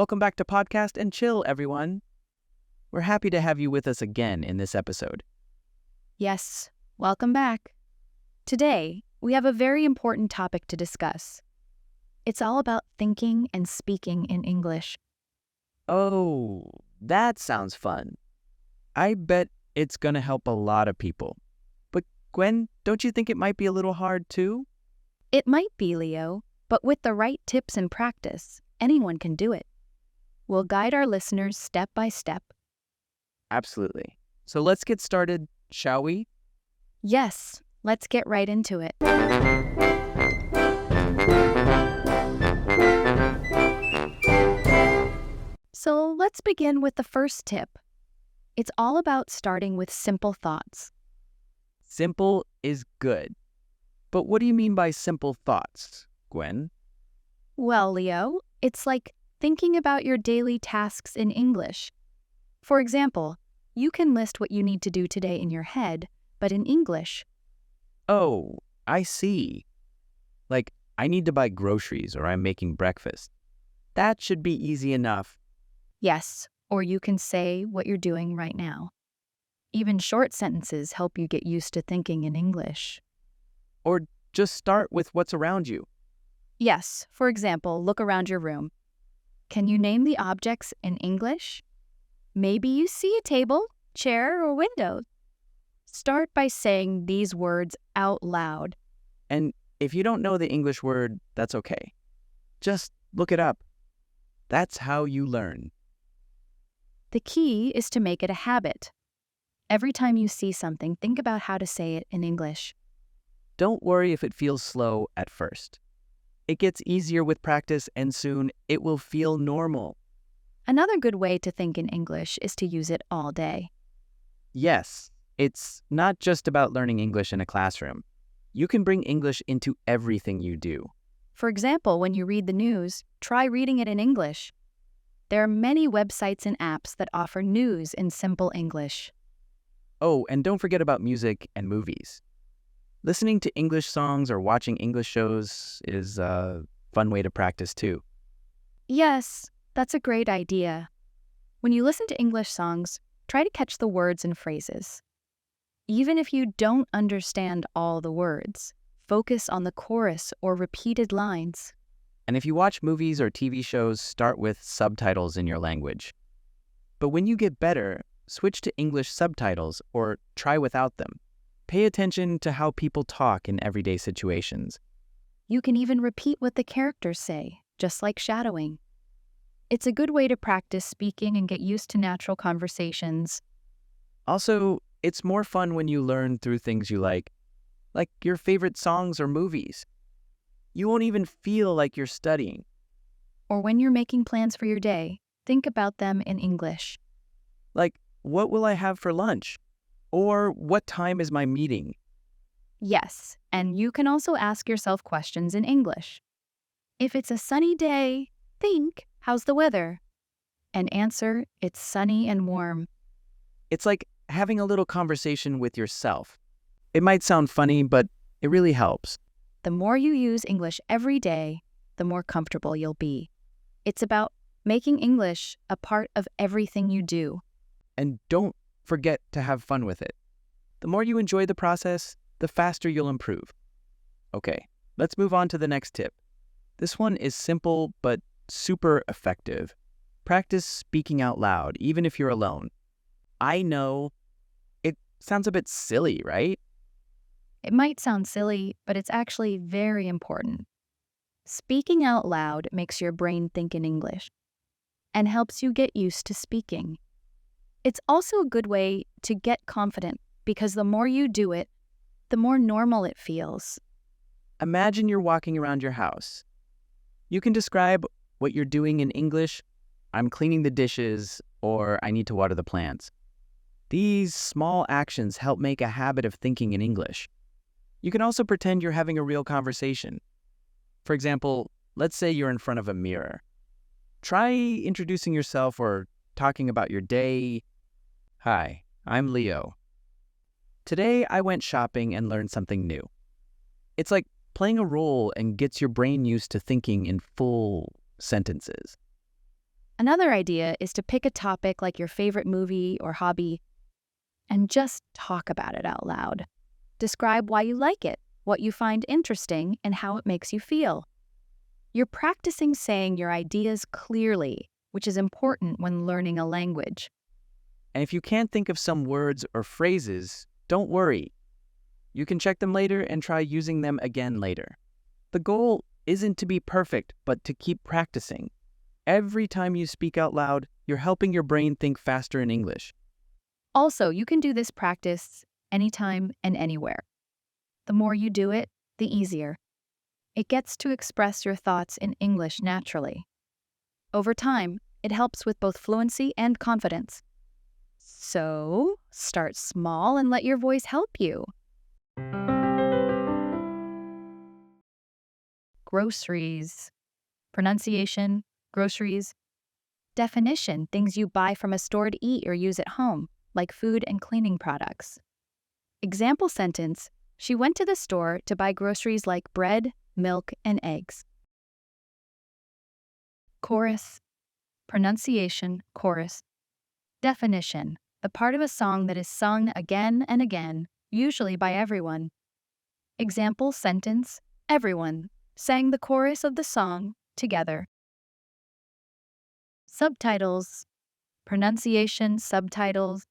Welcome back to Podcast and Chill, everyone. We're happy to have you with us again in this episode. Yes, welcome back. Today, we have a very important topic to discuss. It's all about thinking and speaking in English. Oh, that sounds fun. I bet it's going to help a lot of people. But Gwen, don't you think it might be a little hard too? It might be, Leo, but with the right tips and practice, anyone can do it. We'll guide our listeners step by step. Absolutely. So let's get started, shall we? Yes, let's get right into it. So let's begin with the first tip. It's all about starting with simple thoughts. Simple is good. But what do you mean by simple thoughts, Gwen? Well, Leo, it's like thinking about your daily tasks in English. For example, you can list what you need to do today in your head, but in English. Oh, I see. Like, I need to buy groceries or I'm making breakfast. That should be easy enough. Yes, or you can say what you're doing right now. Even short sentences help you get used to thinking in English. Or just start with what's around you. Yes, for example, look around your room. Can you name the objects in English? Maybe you see a table, chair, or window. Start by saying these words out loud. And if you don't know the English word, that's okay. Just look it up. That's how you learn. The key is to make it a habit. Every time you see something, think about how to say it in English. Don't worry if it feels slow at first. It gets easier with practice and soon it will feel normal. Another good way to think in English is to use it all day. Yes, it's not just about learning English in a classroom. You can bring English into everything you do. For example, when you read the news, try reading it in English. There are many websites and apps that offer news in simple English. Oh, and don't forget about music and movies. Listening to English songs or watching English shows is a fun way to practice too. Yes, that's a great idea. When you listen to English songs, try to catch the words and phrases. Even if you don't understand all the words, focus on the chorus or repeated lines. And if you watch movies or TV shows, start with subtitles in your language. But when you get better, switch to English subtitles or try without them. Pay attention to how people talk in everyday situations. You can even repeat what the characters say, just like shadowing. It's a good way to practice speaking and get used to natural conversations. Also, it's more fun when you learn through things you like your favorite songs or movies. You won't even feel like you're studying. Or when you're making plans for your day, think about them in English. Like, what will I have for lunch? Or what time is my meeting? Yes, and you can also ask yourself questions in English. If it's a sunny day, think, how's the weather? And answer, it's sunny and warm. It's like having a little conversation with yourself. It might sound funny, but it really helps. The more you use English every day, the more comfortable you'll be. It's about making English a part of everything you do. And don't forget to have fun with it. The more you enjoy the process, the faster you'll improve. Okay, let's move on to the next tip. This one is simple but super effective. Practice speaking out loud, even if you're alone. I know it sounds a bit silly, right? It might sound silly, but it's actually very important. Speaking out loud makes your brain think in English and helps you get used to speaking. It's also a good way to get confident because the more you do it, the more normal it feels. Imagine you're walking around your house. You can describe what you're doing in English. I'm cleaning the dishes, or I need to water the plants. These small actions help make a habit of thinking in English. You can also pretend you're having a real conversation. For example, let's say you're in front of a mirror. Try introducing yourself or talking about your day. Hi, I'm Leo. Today I went shopping and learned something new. It's like playing a role and gets your brain used to thinking in full sentences. Another idea is to pick a topic like your favorite movie or hobby and just talk about it out loud. Describe why you like it, what you find interesting, and how it makes you feel. You're practicing saying your ideas clearly, which is important when learning a language. And if you can't think of some words or phrases, don't worry. You can check them later and try using them again later. The goal isn't to be perfect, but to keep practicing. Every time you speak out loud, you're helping your brain think faster in English. Also, you can do this practice anytime and anywhere. The more you do it, the easier. It gets to express your thoughts in English naturally. Over time, it helps with both fluency and confidence. So, start small and let your voice help you. Groceries. Pronunciation, groceries. Definition, things you buy from a store to eat or use at home, like food and cleaning products. Example sentence, she went to the store to buy groceries like bread, milk, and eggs. Chorus. Pronunciation, chorus. Definition, the part of a song that is sung again and again, usually by everyone. Example sentence, everyone sang the chorus of the song together. Subtitles. Pronunciation, subtitles.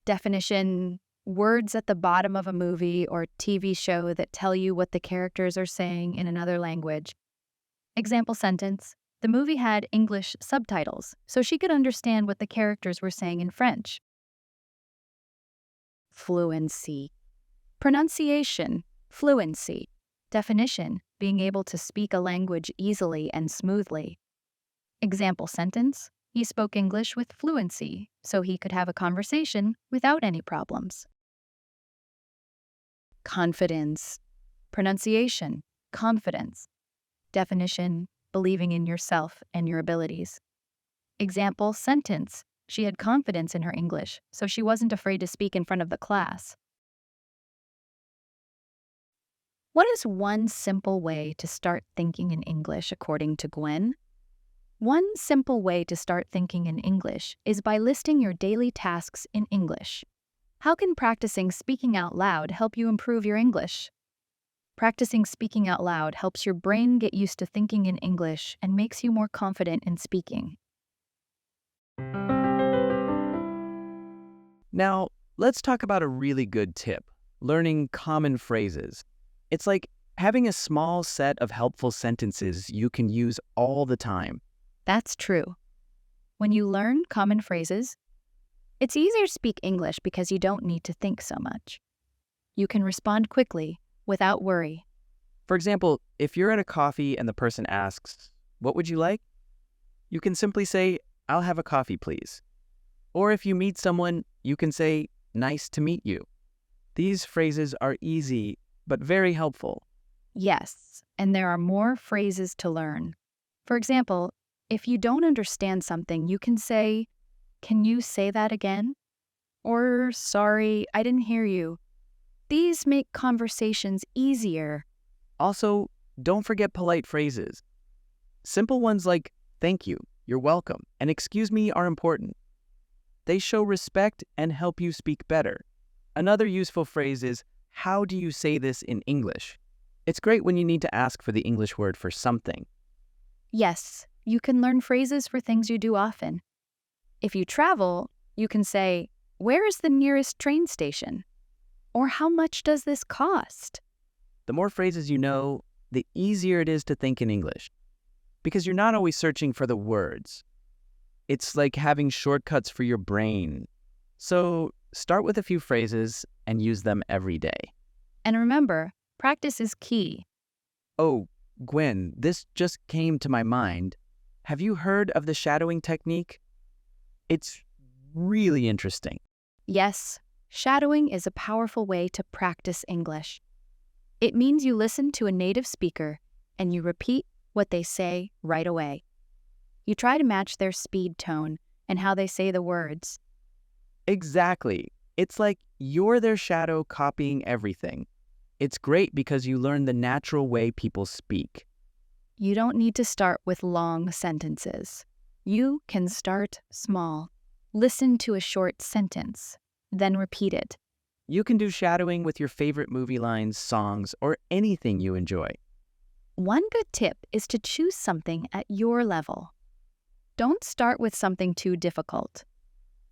Definition, words at the bottom of a movie or TV show that tell you what the characters are saying in another language. Example sentence, the movie had English subtitles, so she could understand what the characters were saying in French. Fluency. Pronunciation, fluency. Definition, being able to speak a language easily and smoothly. Example sentence, he spoke English with fluency, so he could have a conversation without any problems. Confidence. Pronunciation, confidence. Definition, believing in yourself and your abilities. Example sentence, she had confidence in her English, so she wasn't afraid to speak in front of the class. What is one simple way to start thinking in English according to Gwen? One simple way to start thinking in English is by listing your daily tasks in English. How can practicing speaking out loud help you improve your English? Practicing speaking out loud helps your brain get used to thinking in English and makes you more confident in speaking. Now, let's talk about a really good tip, learning common phrases. It's like having a small set of helpful sentences you can use all the time. That's true. When you learn common phrases, it's easier to speak English because you don't need to think so much. You can respond quickly without worry. For example, if you're at a coffee and the person asks, "What would you like?" you can simply say, "I'll have a coffee, please." Or if you meet someone, you can say, "Nice to meet you." These phrases are easy, but very helpful. Yes, and there are more phrases to learn. For example, if you don't understand something, you can say, "Can you say that again?" Or, "Sorry, I didn't hear you." These make conversations easier. Also, don't forget polite phrases. Simple ones like "thank you," "you're welcome," and "excuse me" are important. They show respect and help you speak better. Another useful phrase is, "How do you say this in English?" It's great when you need to ask for the English word for something. Yes, you can learn phrases for things you do often. If you travel, you can say, "Where is the nearest train station?" Or, "How much does this cost?" The more phrases you know, the easier it is to think in English, because you're not always searching for the words. It's like having shortcuts for your brain. So start with a few phrases and use them every day. And remember, practice is key. Oh, Gwen, this just came to my mind. Have you heard of the shadowing technique? It's really interesting. Yes, shadowing is a powerful way to practice English. It means you listen to a native speaker and you repeat what they say right away. You try to match their speed tone and how they say the words. Exactly. It's like you're their shadow copying everything. It's great because you learn the natural way people speak. You don't need to start with long sentences. You can start small. Listen to a short sentence, then repeat it. You can do shadowing with your favorite movie lines, songs, or anything you enjoy. One good tip is to choose something at your level. Don't start with something too difficult.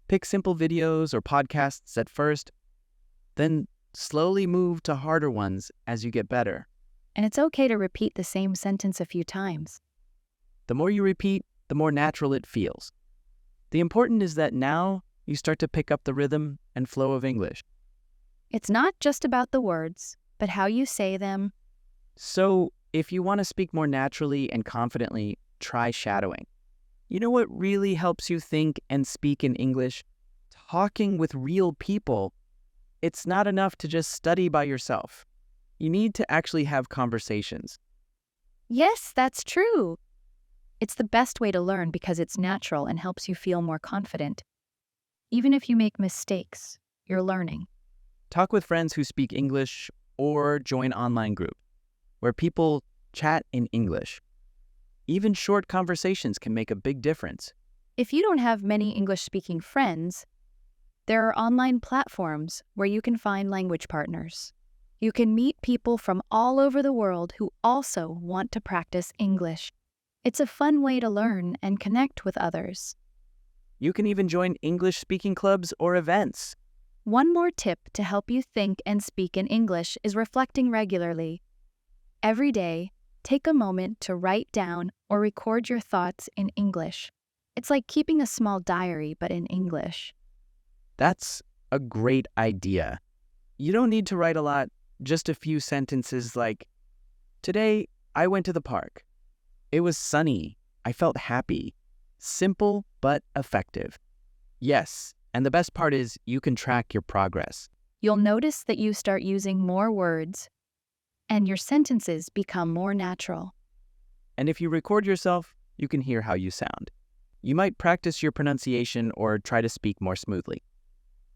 Pick simple videos or podcasts at first, then slowly move to harder ones as you get better. And it's okay to repeat the same sentence a few times. The more you repeat, the more natural it feels. The important is that now you start to pick up the rhythm and flow of English. It's not just about the words, but how you say them. So, if you want to speak more naturally and confidently, try shadowing. You know what really helps you think and speak in English? Talking with real people. It's not enough to just study by yourself. You need to actually have conversations. Yes, that's true. It's the best way to learn because it's natural and helps you feel more confident. Even if you make mistakes, you're learning. Talk with friends who speak English or join online groups where people chat in English. Even short conversations can make a big difference. If you don't have many English-speaking friends, there are online platforms where you can find language partners. You can meet people from all over the world who also want to practice English. It's a fun way to learn and connect with others. You can even join English-speaking clubs or events. One more tip to help you think and speak in English is reflecting regularly. Every day, take a moment to write down or record your thoughts in English. It's like keeping a small diary, but in English. That's a great idea. You don't need to write a lot, just a few sentences like, "Today, I went to the park. It was sunny. I felt happy." Simple but effective. Yes, and the best part is you can track your progress. You'll notice that you start using more words, and your sentences become more natural. And if you record yourself, you can hear how you sound. You might practice your pronunciation or try to speak more smoothly.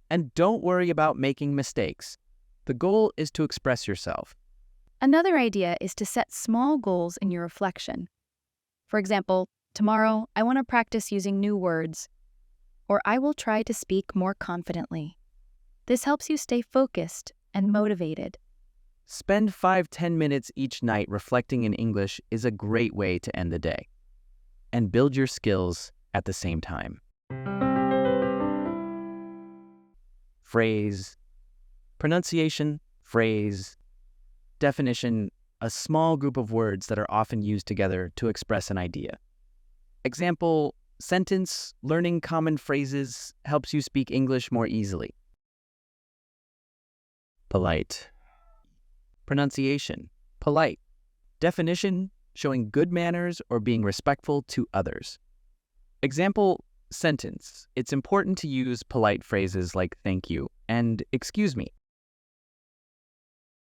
And don't worry about making mistakes. The goal is to express yourself. Another idea is to set small goals in your reflection. For example, tomorrow I want to practice using new words, or I will try to speak more confidently. This helps you stay focused and motivated. Spend 5-10 minutes each night reflecting in English is a great way to end the day. And build your skills at the same time. Phrase, pronunciation, phrase, definition, a small group of words that are often used together to express an idea. Example, sentence, learning common phrases helps you speak English more easily. Polite. Pronunciation, polite. Definition, showing good manners or being respectful to others. Example, sentence, it's important to use polite phrases like thank you and excuse me.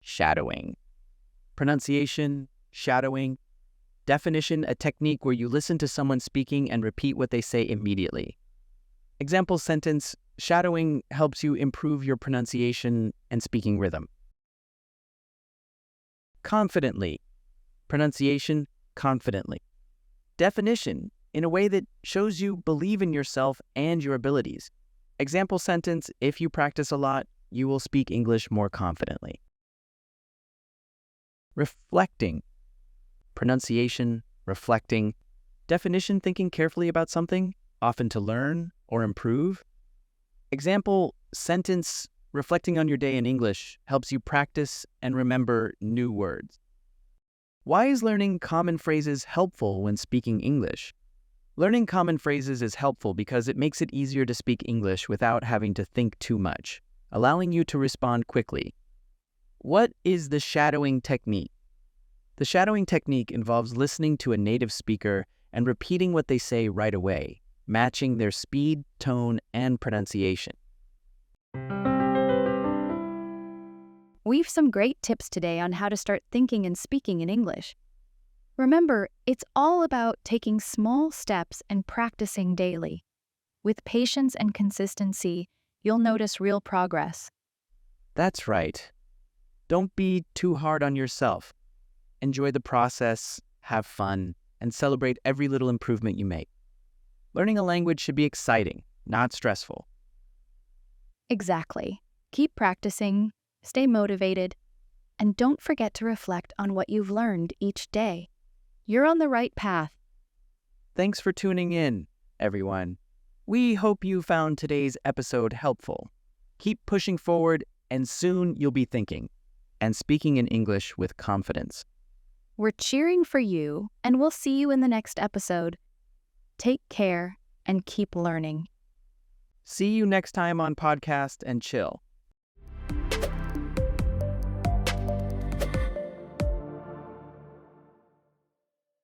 Shadowing. Pronunciation, shadowing. Definition, a technique where you listen to someone speaking and repeat what they say immediately. Example sentence, shadowing helps you improve your pronunciation and speaking rhythm. Confidently. Pronunciation, confidently. Definition, in a way that shows you believe in yourself and your abilities. Example sentence, if you practice a lot, you will speak English more confidently. Reflecting. Pronunciation, reflecting. Definition, thinking carefully about something, often to learn or improve. Example sentence, reflecting on your day in English helps you practice and remember new words. Why is learning common phrases helpful when speaking English? Learning common phrases is helpful because it makes it easier to speak English without having to think too much, allowing you to respond quickly. What is the shadowing technique? The shadowing technique involves listening to a native speaker and repeating what they say right away, matching their speed, tone, and pronunciation. We've some great tips today on how to start thinking and speaking in English. Remember, it's all about taking small steps and practicing daily. With patience and consistency, you'll notice real progress. That's right. Don't be too hard on yourself. Enjoy the process, have fun, and celebrate every little improvement you make. Learning a language should be exciting, not stressful. Exactly. Keep practicing, stay motivated, and don't forget to reflect on what you've learned each day. You're on the right path. Thanks for tuning in, everyone. We hope you found today's episode helpful. Keep pushing forward, and soon you'll be thinking and speaking in English with confidence. We're cheering for you, and we'll see you in the next episode. Take care and keep learning. See you next time on Podcast and Chill.